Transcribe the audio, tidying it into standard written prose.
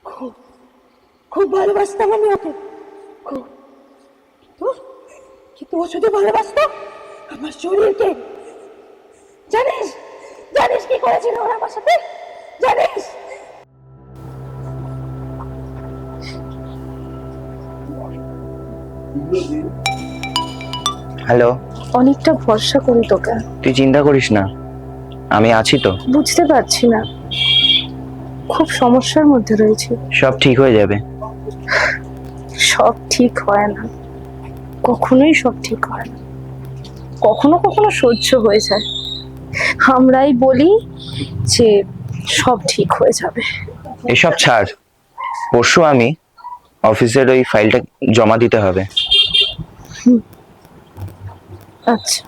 খুব খুব ভালোবাসতাম আমি ওকে, খুব। কিন্তু কিন্তু ও শুধু ভালোবাসতো আমার শরীরকে। জানিস জানিস কি করেছিল ওরা আমার সাথে? জানিস? হ্যালো। অনেকটা ভরসা করি তোকে। তুই চিন্তা করিস না, আমি আছি তো। বুঝতে পারছি না, খুব সমস্যার মধ্যে রয়েছি। সব ঠিক হয়ে যাবে। সব ঠিক হয় না, কখনোই সব ঠিক হয় না। কখনো কখনো সহ্য হয়ে যায়, আমরাই বলি যে সব ঠিক হয়ে যাবে। এসব ছাড়, পরশু আমি অফিসের ওই ফাইলটা জমা দিতে হবে। আচ্ছা।